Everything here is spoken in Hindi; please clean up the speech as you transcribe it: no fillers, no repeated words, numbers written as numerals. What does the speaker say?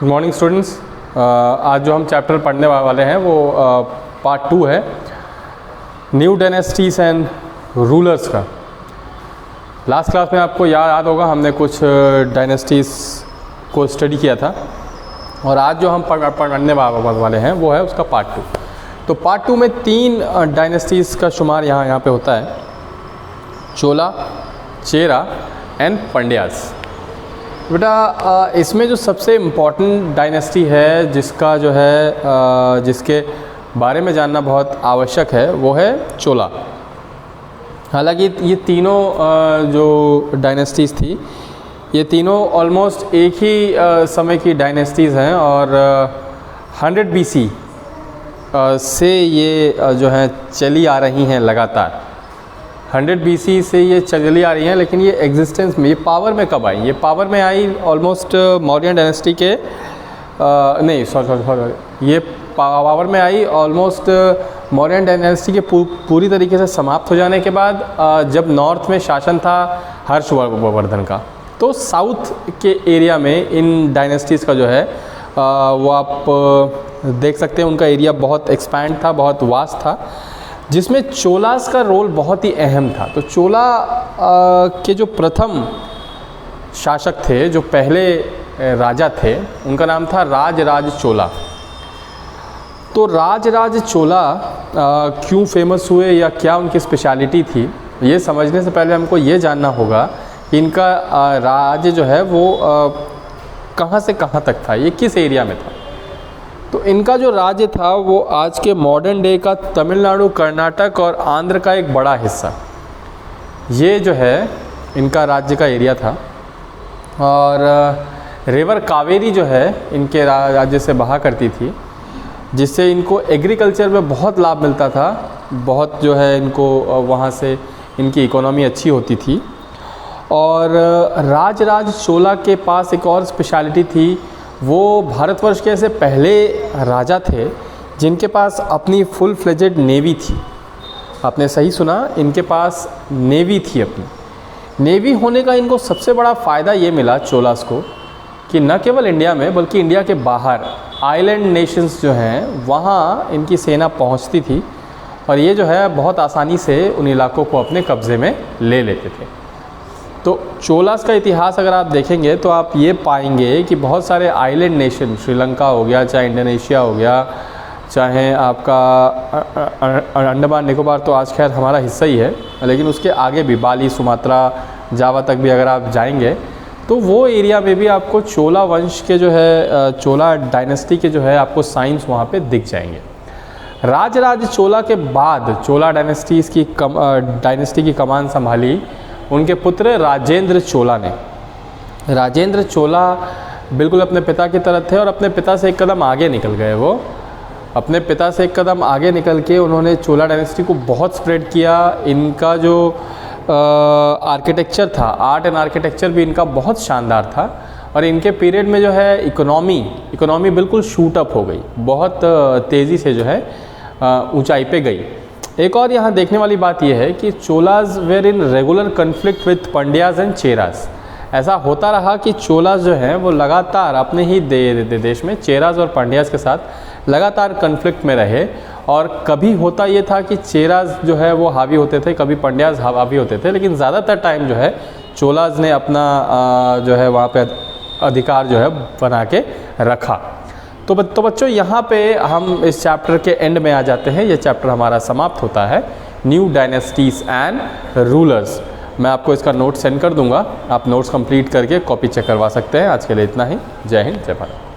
Good morning students. आज जो हम चैप्टर पढ़ने वाले हैं वो पार्ट 2 है, न्यू डायनेस्टीज एंड रूलर्स का। लास्ट क्लास में आपको याद होगा हमने कुछ डायनेस्टीज़ को स्टडी किया था, और आज जो हम पढ़ने वाले हैं वो है उसका पार्ट 2। तो पार्ट 2 में 3 डायनेस्टीज़ का शुमार यहाँ पे होता है, चोला, चेरा एंड पंड्याज। बेटा इसमें जो सबसे इम्पॉर्टेंट डायनेस्टी है जिसका जो है जिसके बारे में जानना बहुत आवश्यक है वो है चोला। हालांकि ये तीनों जो डायनेस्टीज़ थी ये तीनों ऑलमोस्ट एक ही समय की डायनेस्टीज़ हैं, और 100 BC से ये जो है चली आ रही हैं लगातार। 100 BC से ये चली आ रही हैं, लेकिन ये एग्जिस्टेंस में, ये पावर में कब आई? ये पावर में आई ऑलमोस्ट मौर्यन डायनेस्टी के ये पावर में आई ऑलमोस्ट मौर्यन डायनेस्टी के पूरी तरीके से समाप्त हो जाने के बाद, जब नॉर्थ में शासन था हर्षवर्धन का। तो साउथ के एरिया में इन डायनेस्टीज़ का जो है वो आप देख सकते हैं, उनका एरिया बहुत एक्सपैंड था, बहुत वास्ट था, जिसमें चोलास का रोल बहुत ही अहम था। तो चोला के जो प्रथम शासक थे, जो पहले राजा थे, उनका नाम था राजराज चोला। तो राजराज चोला क्यों फेमस हुए या क्या उनकी स्पेशलिटी थी, ये समझने से पहले हमको ये जानना होगा कि इनका राज्य जो है वो कहाँ से कहाँ तक था, ये किस एरिया में था। तो इनका जो राज्य था वो आज के मॉडर्न डे का तमिलनाडु, कर्नाटक और आंध्र का एक बड़ा हिस्सा, ये जो है इनका राज्य का एरिया था। और रिवर कावेरी जो है इनके राज्य से बहा करती थी, जिससे इनको एग्रीकल्चर में बहुत लाभ मिलता था, बहुत जो है इनको वहाँ से इनकी इकोनॉमी अच्छी होती थी। और राजराज चोला के पास एक और स्पेशलिटी थी, वो भारतवर्ष के ऐसे पहले राजा थे जिनके पास अपनी फुल फ्लेजेड नेवी थी। आपने सही सुना, इनके पास नेवी थी। अपनी नेवी होने का इनको सबसे बड़ा फ़ायदा ये मिला चोलास को कि न केवल इंडिया में बल्कि इंडिया के बाहर आइलैंड नेशंस जो हैं वहाँ इनकी सेना पहुँचती थी, और ये जो है बहुत आसानी से उन इलाकों को अपने कब्ज़े में ले लेते थे। तो चोलास का इतिहास अगर आप देखेंगे तो आप ये पाएंगे कि बहुत सारे आइलैंड नेशन, श्रीलंका हो गया, चाहे इंडोनेशिया हो गया, चाहे आपका अंडमान निकोबार, तो आज खैर हमारा हिस्सा ही है, लेकिन उसके आगे भी बाली, सुमात्रा, जावा तक भी अगर आप जाएंगे तो वो एरिया में भी आपको चोला वंश के जो है, चोला डायनेस्टी के जो है आपको साइंस वहाँ पे दिख जाएंगे। राजराज चोला के बाद चोला डायनेस्टी की कमान संभाली उनके पुत्र राजेंद्र चोला ने। राजेंद्र चोला बिल्कुल अपने पिता की तरह थे, और अपने पिता से एक कदम आगे निकल गए। वो अपने पिता से एक कदम आगे निकल के उन्होंने चोला डायनेस्टी को बहुत स्प्रेड किया। इनका जो आर्किटेक्चर था, आर्ट एंड आर्किटेक्चर भी इनका बहुत शानदार था, और इनके पीरियड में जो है इकोनॉमी बिल्कुल शूट अप हो गई, बहुत तेज़ी से जो है ऊंचाई पे गई। एक और यहाँ देखने वाली बात यह है कि Cholas were in regular conflict with Pandyas and Cheras. ऐसा होता रहा कि चोलाज जो हैं वो लगातार अपने ही देश में चेराज और पंड्याज के साथ लगातार कन्फ्लिक्ट में रहे, और कभी होता ये था कि चेराज जो है वो हावी होते थे, कभी पंड्याज हावी होते थे, लेकिन ज़्यादातर टाइम जो है चोलाज ने अपना जो है वहाँ पे अधिकार जो है बना के रखा। तो बच्चों यहाँ पे हम इस चैप्टर के एंड में आ जाते हैं। ये चैप्टर हमारा समाप्त होता है, न्यू डायनेस्टीज एंड रूलर्स। मैं आपको इसका नोट सेंड कर दूंगा, आप नोट्स कंप्लीट करके कॉपी चेक करवा सकते हैं। आज के लिए इतना ही। जय हिंद, जय भारत।